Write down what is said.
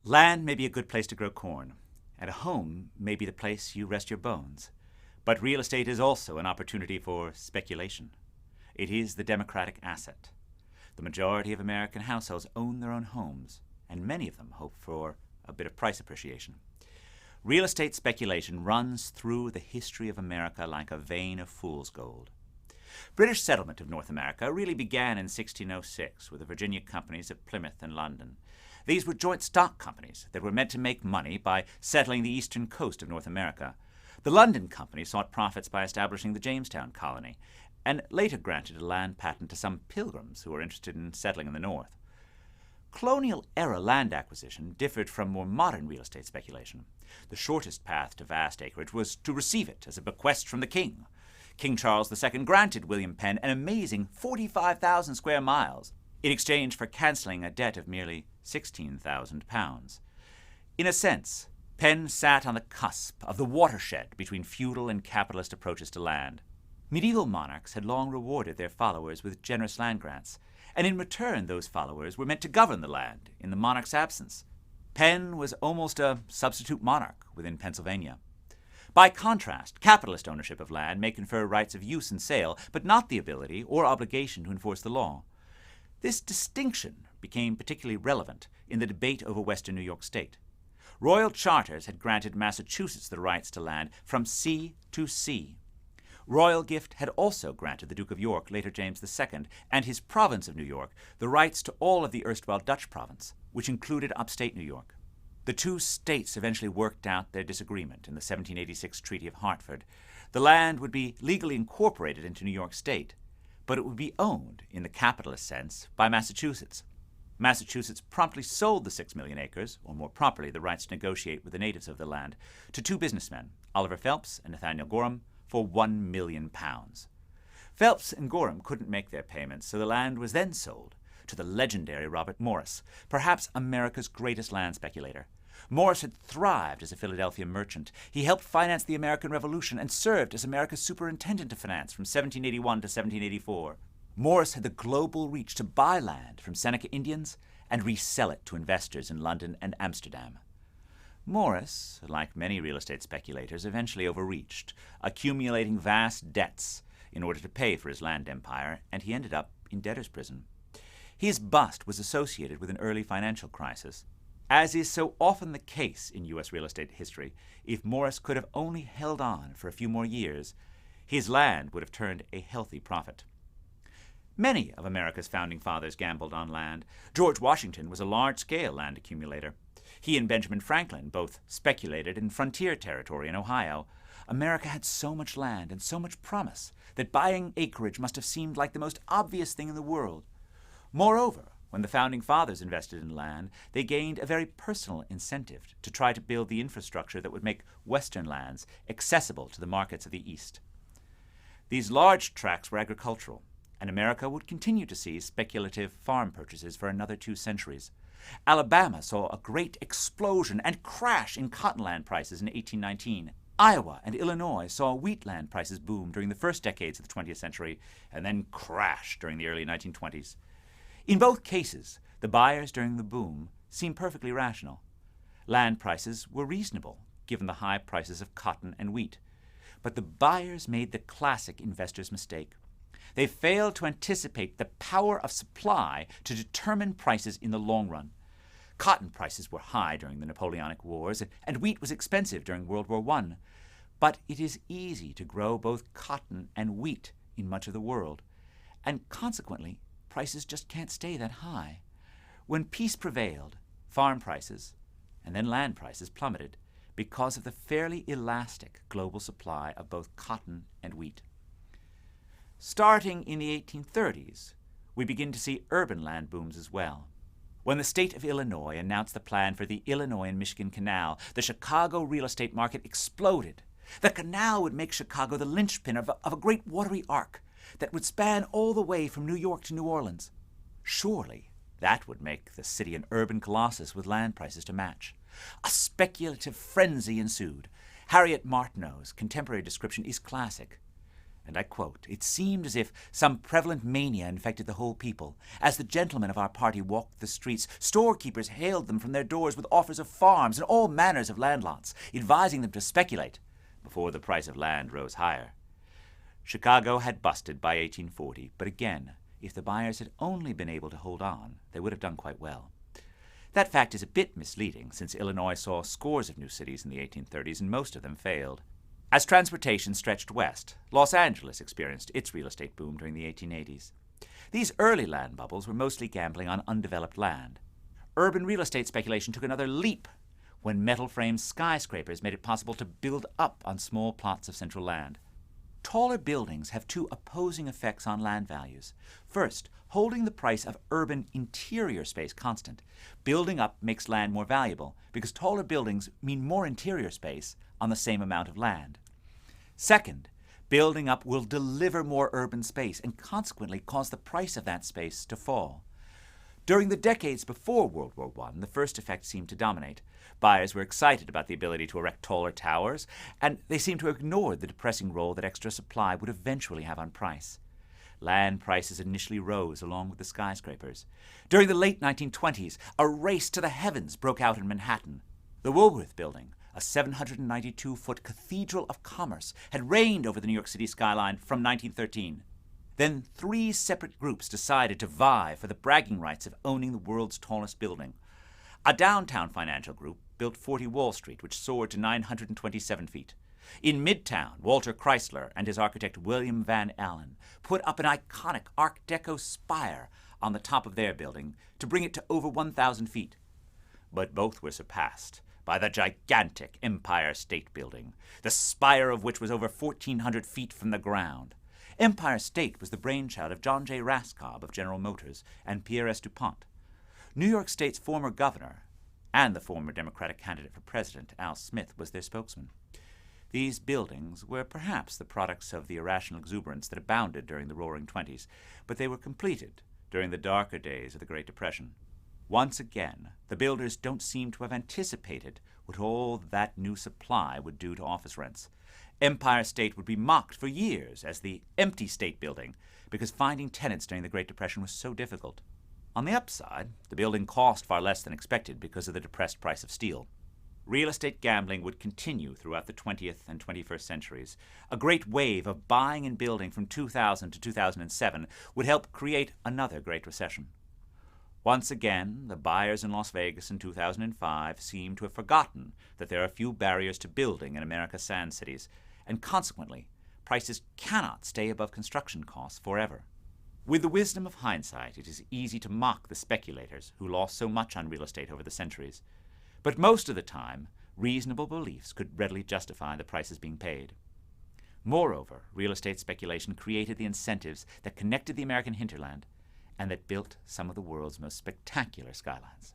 Land may be a good place to grow corn, and a home may be the place you rest your bones. But real estate is also an opportunity for speculation. It is the democratic asset. The majority of American households own their own homes, and many of them hope for a bit of price appreciation. Real estate speculation runs through the history of America like a vein of fool's gold. British settlement of North America really began in 1606 with the Virginia companies of Plymouth and London. These were joint stock companies that were meant to make money by settling the eastern coast of North America. The London company sought profits by establishing the Jamestown colony, and later granted a land patent to some pilgrims who were interested in settling in the north. Colonial-era land acquisition differed from more modern real estate speculation. The shortest path to vast acreage was to receive it as a bequest from the king. King Charles II granted William Penn an amazing 45,000 square miles in exchange for cancelling a debt of merely £16,000. In a sense, Penn sat on the cusp of the watershed between feudal and capitalist approaches to land. Medieval monarchs had long rewarded their followers with generous land grants, and in return those followers were meant to govern the land in the monarch's absence. Penn was almost a substitute monarch within Pennsylvania. By contrast, capitalist ownership of land may confer rights of use and sale, but not the ability or obligation to enforce the law. This distinction became particularly relevant in the debate over western New York State. Royal charters had granted Massachusetts the rights to land from sea to sea. Royal gift had also granted the Duke of York, later James II, and his province of New York, the rights to all of the erstwhile Dutch province, which included upstate New York. The two states eventually worked out their disagreement in the 1786 Treaty of Hartford. The land would be legally incorporated into New York State, but it would be owned, in the capitalist sense, by Massachusetts. Massachusetts promptly sold the 6 million acres, or more properly the rights to negotiate with the natives of the land, to two businessmen, Oliver Phelps and Nathaniel Gorham, for £1 million. Phelps and Gorham couldn't make their payments, so the land was then sold to the legendary Robert Morris, perhaps America's greatest land speculator. Morris had thrived as a Philadelphia merchant. He helped finance the American Revolution and served as America's superintendent of finance from 1781 to 1784. Morris had the global reach to buy land from Seneca Indians and resell it to investors in London and Amsterdam. Morris, like many real estate speculators, eventually overreached, accumulating vast debts in order to pay for his land empire, and he ended up in debtor's prison. His bust was associated with an early financial crisis. As is so often the case in U.S. real estate history, if Morris could have only held on for a few more years, his land would have turned a healthy profit. Many of America's founding fathers gambled on land. George Washington was a large-scale land accumulator. He and Benjamin Franklin both speculated in frontier territory in Ohio. America had so much land and so much promise that buying acreage must have seemed like the most obvious thing in the world. Moreover, when the founding fathers invested in land, they gained a very personal incentive to try to build the infrastructure that would make western lands accessible to the markets of the East. These large tracts were agricultural, and America would continue to see speculative farm purchases for another 2 centuries. Alabama saw a great explosion and crash in cottonland prices in 1819. Iowa and Illinois saw wheatland prices boom during the first decades of the 20th century and then crash during the early 1920s. In both cases, the buyers during the boom seemed perfectly rational. Land prices were reasonable, given the high prices of cotton and wheat. But the buyers made the classic investor's mistake. They failed to anticipate the power of supply to determine prices in the long run. Cotton prices were high during the Napoleonic Wars, and wheat was expensive during World War I. But it is easy to grow both cotton and wheat in much of the world, and consequently, prices just can't stay that high. When peace prevailed, farm prices and then land prices plummeted because of the fairly elastic global supply of both cotton and wheat. Starting in the 1830s, we begin to see urban land booms as well. When the state of Illinois announced the plan for the Illinois and Michigan Canal, the Chicago real estate market exploded. The canal would make Chicago the linchpin of a great watery arc that would span all the way from New York to New Orleans. Surely that would make the city an urban colossus with land prices to match. A speculative frenzy ensued. Harriet Martineau's contemporary description is classic. And I quote, "It seemed as if some prevalent mania infected the whole people. As the gentlemen of our party walked the streets, storekeepers hailed them from their doors with offers of farms and all manners of land lots, advising them to speculate before the price of land rose higher." Chicago had busted by 1840, but again, if the buyers had only been able to hold on, they would have done quite well. That fact is a bit misleading, since Illinois saw scores of new cities in the 1830s, and most of them failed. As transportation stretched west, Los Angeles experienced its real estate boom during the 1880s. These early land bubbles were mostly gambling on undeveloped land. Urban real estate speculation took another leap when metal-framed skyscrapers made it possible to build up on small plots of central land. Taller buildings have two opposing effects on land values. First, holding the price of urban interior space constant. Building up makes land more valuable because taller buildings mean more interior space on the same amount of land. Second, building up will deliver more urban space and consequently cause the price of that space to fall. During the decades before World War I, the first effect seemed to dominate. Buyers were excited about the ability to erect taller towers, and they seemed to ignore the depressing role that extra supply would eventually have on price. Land prices initially rose along with the skyscrapers. During the late 1920s, a race to the heavens broke out in Manhattan. The Woolworth Building, a 792-foot cathedral of commerce, had reigned over the New York City skyline from 1913. Then 3 separate groups decided to vie for the bragging rights of owning the world's tallest building. A downtown financial group built 40 Wall Street, which soared to 927 feet. In Midtown, Walter Chrysler and his architect William Van Allen put up an iconic Art Deco spire on the top of their building to bring it to over 1,000 feet. But both were surpassed by the gigantic Empire State Building, the spire of which was over 1,400 feet from the ground. Empire State was the brainchild of John J. Raskob of General Motors and Pierre S. DuPont. New York State's former governor and the former Democratic candidate for president, Al Smith, was their spokesman. These buildings were perhaps the products of the irrational exuberance that abounded during the Roaring Twenties, but they were completed during the darker days of the Great Depression. Once again, the builders don't seem to have anticipated what all that new supply would do to office rents. Empire State would be mocked for years as the empty state building because finding tenants during the Great Depression was so difficult. On the upside, the building cost far less than expected because of the depressed price of steel. Real estate gambling would continue throughout the 20th and 21st centuries. A great wave of buying and building from 2000 to 2007 would help create another Great Recession. Once again, the buyers in Las Vegas in 2005 seem to have forgotten that there are few barriers to building in America's sand cities, and consequently, prices cannot stay above construction costs forever. With the wisdom of hindsight, it is easy to mock the speculators who lost so much on real estate over the centuries. But most of the time, reasonable beliefs could readily justify the prices being paid. Moreover, real estate speculation created the incentives that connected the American hinterland and that built some of the world's most spectacular skylines.